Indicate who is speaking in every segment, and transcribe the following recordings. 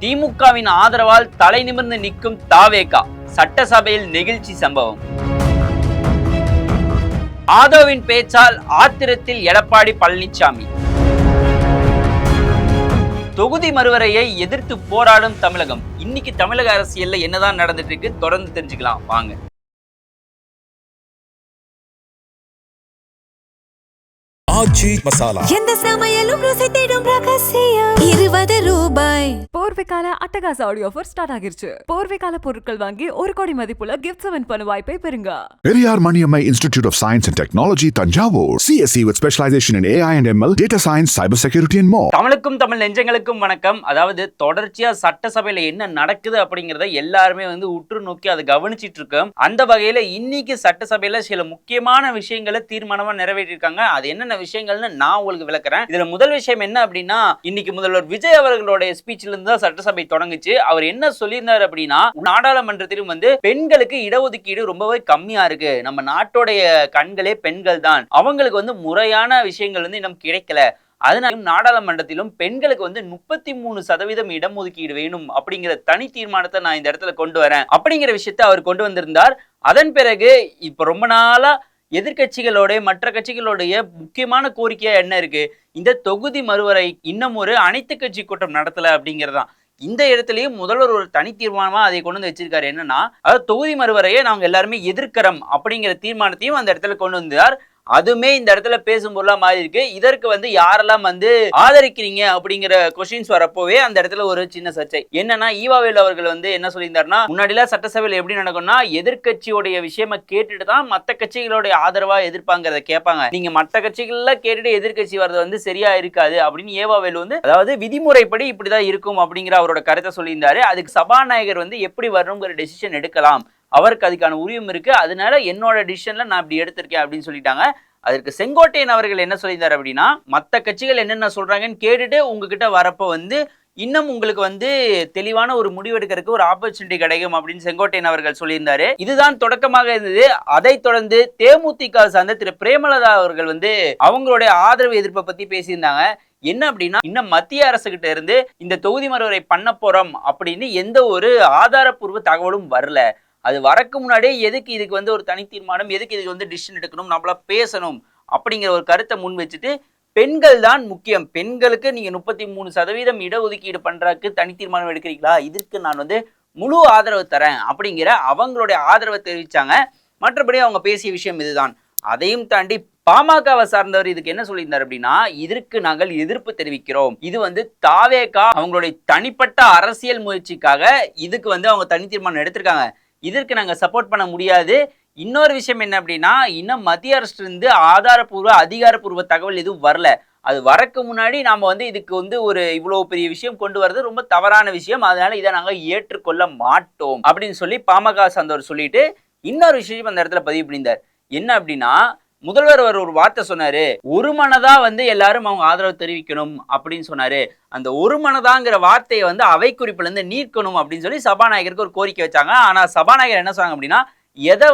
Speaker 1: திமுகவின் ஆதரவால் தலை நிமிர்ந்து நிற்கும் தாவேகா, சட்டசபையில் நெகிழ்ச்சி சம்பவம். ஆதோவின் பேச்சால் ஆத்திரத்தில் எடப்பாடி பழனிசாமி. தொகுதி மறுவரையை எதிர்த்து போராடும் தமிழகம். இன்னைக்கு தமிழக அரசியல்ல என்னதான் நடந்துட்டு இருக்கு தொடர்ந்து தெரிஞ்சுக்கலாம் வாங்க.
Speaker 2: எந்த சமையலும் ருசி தேடும் ரகசியம் 20 ரூபாய்.
Speaker 3: போர்வைக்கால அட்டகாச ஆடியோ ஆஃபர் ஸ்டார்ட் ஆகிருச்சு. போர்வைக்கால பொருட்கள் வாங்கி 1 கோடி மதிப்புள்ள கிஃப்ட் வின் பண்ண வாய்ப்பை பெறுங்க.
Speaker 4: Periyar Maniammai Institute of Science and Technology, Tanjavur. CSE with specialization in AI and ML, data science, cyber security and more.
Speaker 1: தமிழுக்கும் தமிழ் நெஞ்சங்களுக்கும் வணக்கம். அதாவது தொடர்ச்சியா சட்டசபையில என்ன நடக்குது அப்படிங்கறத எல்லாருமே உற்று நோக்கி அதை கவனிச்சிட்டு இருக்கோம். அந்த வகையில இன்னைக்கு சட்டசபையில சில முக்கியமான விஷயங்களை தீர்மானமா நிறைவேற்றிருக்காங்க. அது என்னென்ன விஷயங்கள்னு நான் உங்களுக்கு விளக்குறேன். இதுல முதல் விஷயம் என்ன அப்படின்னா, இன்னைக்கு முதல்வர் விஜய் அவர்களுடைய ஸ்பீச்ல இருந்து தான் சட்டசபை தொடங்குச்சு. அவர் என்ன சொல்லியிருந்தார் அப்படின்னா, நாடாளுமன்றத்திலும் பெண்களுக்கு இடஒதுக்கீடு ரொம்பவே கம்மியா இருக்கு. நம்ம நாட்டோடைய கண்களே பெண்கள் தான். அவங்களுக்கு முறையான விஷயங்கள் இன்னும் கிடைக்கல. அதனால நாடாளுமன்றத்திலும் பெண்களுக்கு 33% இடஒதுக்கீடு வேணும் அப்படிங்கிற தனி தீர்மானத்தை நான் இந்த இடத்துல கொண்டு வரேன் அப்படிங்கிற விஷயத்தை அவர் கொண்டு வந்திருந்தார். அதன் பிறகு இப்ப ரொம்ப நாளா எதிர்கட்சிகளோட மற்ற கட்சிகளுடைய முக்கியமான கோரிக்கையா என்ன இருக்கு, இந்த தொகுதி மறுவரை இன்னும் ஒரு அனைத்து கட்சி கூட்டம் நடத்தல அப்படிங்கிறதான். இந்த இடத்துலயும் முதல்வர் ஒரு தனி தீர்மானமா அதை கொண்டு வந்து வச்சிருக்காரு. என்னன்னா, அதாவது தொகுதி மறுவரையை நாங்க எல்லாருமே எதிர்க்கிறோம் அப்படிங்கிற தீர்மானத்தையும் அந்த இடத்துல கொண்டு வந்தார். அதுமே இந்த இடத்துல பேசும் பொருளா மாறி இருக்கு. இதற்கு யாரெல்லாம் ஆதரிக்கிறீங்க அப்படிங்கிற கொஸ்டின்ஸ் வரப்போவே அந்த இடத்துல ஒரு சின்ன சர்ச்சை என்னன்னா, ஈவாவேல் அவர்கள் என்ன சொல்லியிருந்தாருன்னா, முன்னாடிலாம் சட்டசபையில் எப்படி நடக்கும்னா, எதிர்கட்சியோடைய விஷயமா கேட்டுட்டு தான் மற்ற கட்சிகளுடைய ஆதரவா எதிர்ப்பாங்கிறத கேட்பாங்க. நீங்க மற்ற கட்சிகள்ல கேட்டுட்டு எதிர்கட்சி வர்றது சரியா இருக்காது அப்படின்னு ஏவாவேல் அதாவது விதிமுறைப்படி இப்படிதான் இருக்கும் அப்படிங்கிற அவரோட கருத்தை சொல்லியிருந்தாரு. அதுக்கு சபாநாயகர் எப்படி வரணுங்கிற டெசிஷன் எடுக்கலாம், அவருக்கு அதுக்கான உரிமை இருக்கு, அதனால என்னோட டிசிஷன்ல நான் இப்படி எடுத்திருக்கேன் அப்படின்னு சொல்லிட்டாங்க. அதற்கு செங்கோட்டையன் அவர்கள் என்ன சொல்லியிருந்தார் அப்படின்னா, மற்ற கட்சிகள் என்னென்ன சொல்றாங்கன்னு கேட்டுட்டு உங்ககிட்ட வரப்போ இன்னும் உங்களுக்கு தெளிவான ஒரு முடிவு எடுக்கிறதுக்கு ஒரு ஆப்பர்ச்சுனிட்டி கிடைக்கும் அப்படின்னு செங்கோட்டையன் அவர்கள் சொல்லியிருந்தாரு. இதுதான் தொடக்கமாக இருந்தது. அதைத் தொடர்ந்து தேமுதிக சார்ந்த திரு பிரேமலதா அவர்கள் அவங்களுடைய ஆதரவு எதிர்ப்பை பத்தி பேசியிருந்தாங்க. என்ன அப்படின்னா, இன்னும் மத்திய அரசு கிட்ட இருந்து இந்த தொகுதி மறுவரை பண்ண போறோம் அப்படின்னு எந்த ஒரு ஆதாரப்பூர்வ தகவலும் வரல. அது வரக்கு முன்னாடியே எதுக்கு இதுக்கு ஒரு தனி தீர்மானம், எதுக்கு இதுக்கு டிசிஷன் எடுக்கணும், நம்மளா பேசணும் அப்படிங்கிற ஒரு கருத்தை முன் வச்சுட்டு, பெண்கள் தான் முக்கியம், பெண்களுக்கு நீங்க 33% இடஒதுக்கீடு பண்றதுக்கு தனி தீர்மானம் எடுக்கிறீங்களா, இதற்கு நான் முழு ஆதரவு தரேன் அப்படிங்கிற அவங்களுடைய ஆதரவை தெரிவிச்சாங்க. மற்றபடி அவங்க பேசிய விஷயம் இதுதான். அதையும் தாண்டி பாமகவை சார்ந்தவர் இதுக்கு என்ன சொல்லியிருந்தார் அப்படின்னா, இதற்கு நாங்கள் எதிர்ப்பு தெரிவிக்கிறோம். இது தாவேகா அவங்களுடைய தனிப்பட்ட அரசியல் முயற்சிக்காக இதுக்கு அவங்க தனி தீர்மானம் எடுத்திருக்காங்க. இதற்கு நாங்கள் சப்போர்ட் பண்ண முடியாது. இன்னொரு விஷயம் என்ன அப்படின்னா, இன்னும் மத்திய அரசு இருந்து ஆதாரப்பூர்வ அதிகாரப்பூர்வ தகவல் எதுவும் வரல. அது வரக்கு முன்னாடி நாம இதுக்கு ஒரு இவ்வளவு பெரிய விஷயம் கொண்டு வரது ரொம்ப தவறான விஷயம், அதனால இதை நாங்கள் ஏற்றுக்கொள்ள மாட்டோம் அப்படின்னு சொல்லி பாமக சார்ந்தவர் சொல்லிட்டு இன்னொரு விஷயம் அந்த இடத்துல பதிவு பண்ணியிருந்தார். என்ன அப்படின்னா, முதல்வர் ஒரு வார்த்தை சொன்னாரு, ஒரு மனதா எல்லாரும் அவங்க ஆதரவு தெரிவிக்கணும் அப்படின்னு சொன்னாரு. அந்த ஒரு மனதாங்கிற வார்த்தையை அவை குறிப்புல இருந்து நீக்கணும் அப்படின்னு சொல்லி சபாநாயகருக்கு ஒரு கோரிக்கை வச்சாங்க. ஆனா சபாநாயகர் என்ன சொன்னாங்க அப்படின்னா, எதை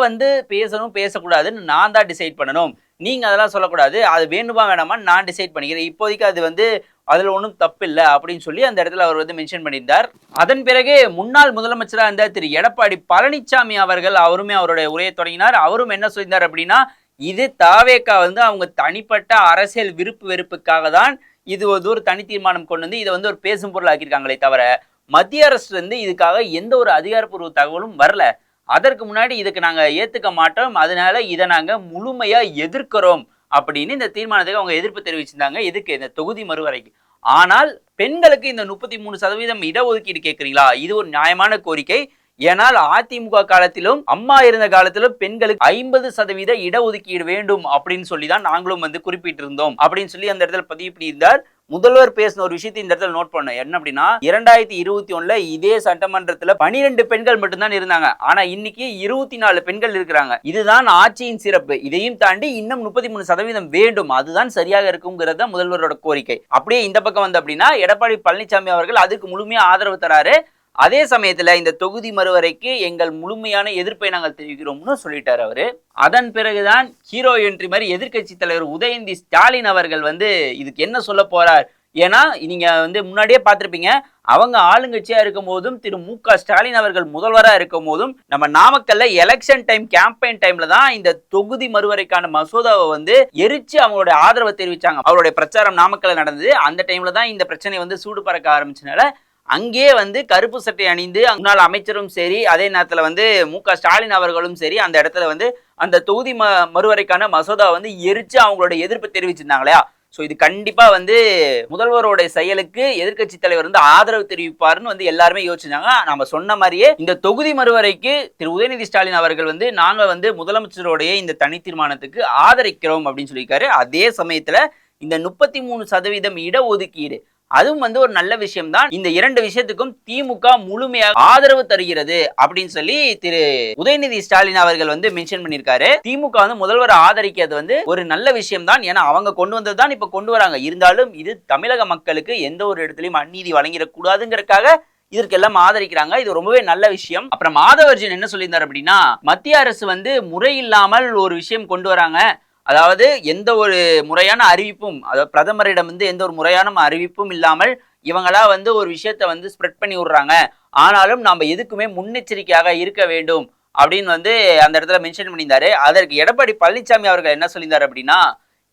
Speaker 1: பேசணும் பேசக்கூடாதுன்னு நான் தான் டிசைட் பண்ணணும், நீங்க அதெல்லாம் சொல்லக்கூடாது, அது வேணுமா வேணாமான்னு நான் டிசைட் பண்ணிக்கிறேன், இப்போதைக்கு அது அதுல ஒன்றும் தப்பு இல்லை அப்படின்னு சொல்லி அந்த இடத்துல அவர் மென்ஷன் பண்ணியிருந்தார். அதன் பிறகு முன்னாள் முதலமைச்சராக இருந்த திரு எடப்பாடி பழனிசாமி அவர்கள் அவருமே அவருடைய உரையை தொடங்கினார். அவரும் என்ன சொல்லியிருந்தார் அப்படின்னா, இது தாவேகா அவங்க தனிப்பட்ட அரசியல் விருப்பு வெறுப்புக்காக தான் இது ஒரு தனி தீர்மானம் கொண்டு இதை ஒரு பேசும் பொருள் ஆக்கியிருக்காங்களே தவிர, மத்திய அரசு இதுக்காக எந்த ஒரு அதிகாரப்பூர்வ தகவலும் வரல. அதற்கு முன்னாடி இதுக்கு நாங்க ஏத்துக்க மாட்டோம், அதனால இதை நாங்க முழுமையா எதிர்க்கிறோம் அப்படின்னு இந்த தீர்மானத்துக்கு அவங்க எதிர்ப்பு தெரிவிச்சிருந்தாங்க. இதுக்கு இந்த தொகுதி மறுவரைக்கு. ஆனால் பெண்களுக்கு இந்த 33% இடஒதுக்கீடு கேட்குறீங்களா, இது ஒரு நியாயமான கோரிக்கை. ஏனால் அதிமுக காலத்திலும் அம்மா இருந்த காலத்திலும் பெண்களுக்கு 50% இடஒதுக்கீடு வேண்டும் அப்படின்னு சொல்லிதான் நாங்களும் குறிப்பிட்டிருந்தோம் அப்படின்னு சொல்லி அந்த இடத்துல பதிவு பண்ணியிருந்தார். முதல்வர் பேசின ஒரு விஷயத்தை இந்த இடத்துல நோட் பண்ண என்ன அப்படின்னா, 2021 இதே சட்டமன்றத்துல 12 பெண்கள் மட்டும்தான் இருந்தாங்க. ஆனா இன்னைக்கு 24 பெண்கள் இருக்கிறாங்க. இதுதான் ஆட்சியின் சிறப்பு. இதையும் தாண்டி இன்னும் 33% வேண்டும், அதுதான் சரியாக இருக்குங்கிறத முதல்வரோட கோரிக்கை. அப்படியே இந்த பக்கம் அப்படின்னா, எடப்பாடி பழனிசாமி அவர்கள் அதுக்கு முழுமையா ஆதரவு தராரு. அதே சமயத்துல இந்த தொகுதி மறுவரைக்கு எங்கள் முழுமையான எதிர்ப்பை நாங்கள் தெரிவிக்கிறோம்னு சொல்லிட்டாரு அவரு. அதன் பிறகுதான் ஹீரோ என்ட்ரி மாதிரி எதிர்கட்சி தலைவர் உதயநிதி ஸ்டாலின் அவர்கள் இதுக்கு என்ன சொல்ல போறார், ஏன்னா நீங்க வந்து முன்னாடியே பார்த்திருப்பீங்க, அவங்க ஆளுங்கட்சியா இருக்கும் போதும் திரு மு.க. ஸ்டாலின் அவர்கள் முதல்வரா இருக்கும் போதும் நம்ம நாமக்கல்ல எலெக்ஷன் டைம் கேம்பெயின் டைம்ல தான் இந்த தொகுதி மறுவரைக்கான மசோதாவை வந்து எரிச்சு அவங்களோட ஆதரவை தெரிவிச்சாங்க. அவருடைய பிரச்சாரம் நாமக்கல்ல நடந்தது. அந்த டைம்ல தான் இந்த பிரச்சனை வந்து சூடு பறக்க ஆரம்பிச்சனால அங்கேயே வந்து கருப்பு சட்டை அணிந்து முன்னாள் அமைச்சரும் சரி, அதே நேரத்துல வந்து மு.க. ஸ்டாலின் அவர்களும் சரி அந்த இடத்துல வந்து அந்த தொகுதி மறுவரைக்கான மசோதாவை வந்து எரிச்சு அவங்களோட எதிர்ப்பு தெரிவிச்சிருந்தாங்க இல்லையா? ஸோ இது கண்டிப்பா வந்து முதல்வரோட செயலுக்கு எதிர்க்கட்சி தலைவர் வந்து ஆதரவு தெரிவிப்பாருன்னு வந்து எல்லாருமே யோசிச்சாங்க. நம்ம சொன்ன மாதிரியே இந்த தொகுதி மறுவரைக்கு திரு உதயநிதி ஸ்டாலின் அவர்கள் வந்து நாங்க வந்து முதலமைச்சருடைய இந்த தனி தீர்மானத்துக்கு ஆதரிக்கிறோம் அப்படின்னு சொல்லியிருக்காரு. அதே சமயத்துல இந்த 33% இடஒதுக்கீடு அதுவும் வந்து ஒரு நல்ல விஷயம் தான். இந்த 2 விஷயத்துக்கும் திமுக முழுமையாக ஆதரவு தருகிறது அப்படின்னு சொல்லி திரு உதயநிதி ஸ்டாலின் அவர்கள் வந்து மென்ஷன் பண்ணியிருக்காரு. திமுக வந்து முதல்வர் ஆதரிக்கிறது வந்து ஒரு நல்ல விஷயம் தான். ஏன்னா அவங்க கொண்டு வந்தது தான் இப்ப கொண்டு வராங்க. இருந்தாலும் இது தமிழக மக்களுக்கு எந்த ஒரு இடத்துலயும் அநீதி வழங்கிடக்கூடாதுங்கிறதுக்காக இதற்கெல்லாம் ஆதரிக்கிறாங்க. இது ரொம்பவே நல்ல விஷயம். அப்புறம் மாதவர்ஜன் என்ன சொல்லியிருந்தார் அப்படின்னா, மத்திய அரசு வந்து முறையில்லாமல் ஒரு விஷயம் கொண்டு வராங்க. அதாவது எந்த ஒரு முறையான அறிவிப்பும், அதாவது பிரதமரிடம் வந்து எந்த ஒரு முறையான அறிவிப்பும் இல்லாமல் இவங்களா வந்து ஒரு விஷயத்த வந்து ஸ்ப்ரெட் பண்ணி விடுறாங்க. ஆனாலும் நம்ம எதுக்குமே முன்னெச்சரிக்கையாக இருக்க வேண்டும் அப்படின்னு வந்து அந்த இடத்துல மென்ஷன் பண்ணியிருந்தாரு. அதற்கு எடப்பாடி பழனிசாமி அவர்கள் என்ன சொல்லியிருந்தார் அப்படின்னா,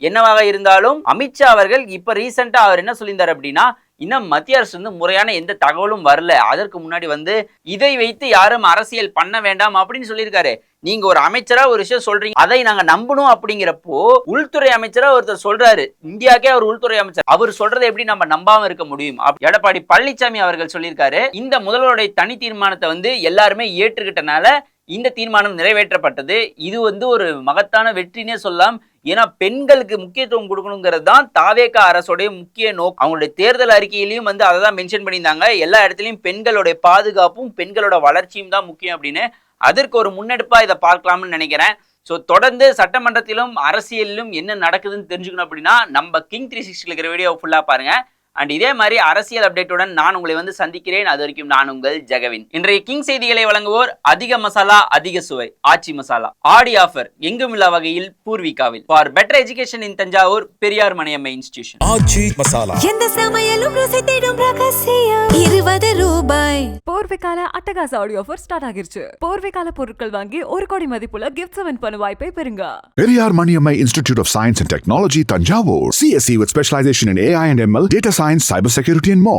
Speaker 1: என்னவாக இருந்தாலும் அமித்ஷா அவர்கள் இப்ப ரீசெண்டா அவர் என்ன சொல்லியிருந்தார் அப்படின்னா, இன்னும் மத்திய அரசு வந்து முறையான எந்த தகவலும் வரல, அதற்கு முன்னாடி வந்து இதை வைத்து யாரும் அரசியல் பண்ண வேண்டாம் அப்படின்னு சொல்லியிருக்காரு. நீங்க ஒரு அமைச்சரா ஒரு விஷயம் சொல்றீங்க, அதை நாங்க நம்பணும் அப்படிங்கிறப்போ உள்துறை அமைச்சரா ஒருத்தர் சொல்றாரு, இந்தியாக்கே அவர் உள்துறை அமைச்சர், அவர் சொல்றதை எப்படி நம்ம நம்பாம இருக்க முடியும்? எடப்பாடி பழனிசாமி அவர்கள் சொல்லியிருக்காரு. இந்த முதல்வருடைய தனி தீர்மானத்தை வந்து எல்லாருமே ஏற்றுக்கிட்டனால இந்த தீர்மானம் நிறைவேற்றப்பட்டது. இது வந்து ஒரு மகத்தான வெற்றினே சொல்லலாம். ஏன்னா பெண்களுக்கு முக்கியத்துவம் கொடுக்கணுங்கிறது தான் தாவேகா அரசுடைய முக்கிய நோக்கம். அவங்களுடைய தேர்தல் அறிக்கையிலையும் வந்து அதை தான் மென்ஷன் பண்ணியிருந்தாங்க. எல்லா இடத்துலையும் பெண்களுடைய பாதுகாப்பும் பெண்களோட வளர்ச்சியும் தான் முக்கியம் அப்படின்னு. அதற்கு ஒரு முன்னெடுப்பா இதை பார்க்கலாம்னு நினைக்கிறேன். ஸோ தொடர்ந்து சட்டமன்றத்திலும் அரசியலிலும் என்ன நடக்குதுன்னு தெரிஞ்சுக்கணும் அப்படின்னா நம்ம கிங் 360 இருக்கிற வீடியோ ஃபுல்லா பாருங்க. அண்ட் இதே மாதிரி அரசியல் அப்டேட்டுடன் நான் உங்களை வந்து சந்திக்கிறேன். அது வரைக்கும் நான் உங்கள் ஜெகவின். இன்றைய கிங் செய்திகளை வழங்குவோர் அதிக மசாலா அதிக சுவை ஆச்சி மசாலா. ஆடி ஆஃபர் எங்கும் இல்லா வகையில் பூர்விகாவில். For better education in Thanjavur Periyar Maniammai institution.
Speaker 5: Aachi masala.
Speaker 2: எந்த சமையலும் ருசி தேடும் ரகசியம் 20 ரூபாய்.
Speaker 3: போர்வைக்கால அட்டகாச ஆடியோ ஆஃபர் ஸ்டார்ட் ஆகிருச்சு. போர்வைக்கால பொருட்கள் வாங்கி 1 கோடி மதிப்புள்ள கிஃப்ட்ஸ் வின் பண்ண வாய்ப்பை பெறுங்க.
Speaker 4: Periyar Maniammai Institute of Science and Technology, Tanjavur. CSE with specialization in AI and ML, data science, cybersecurity and more.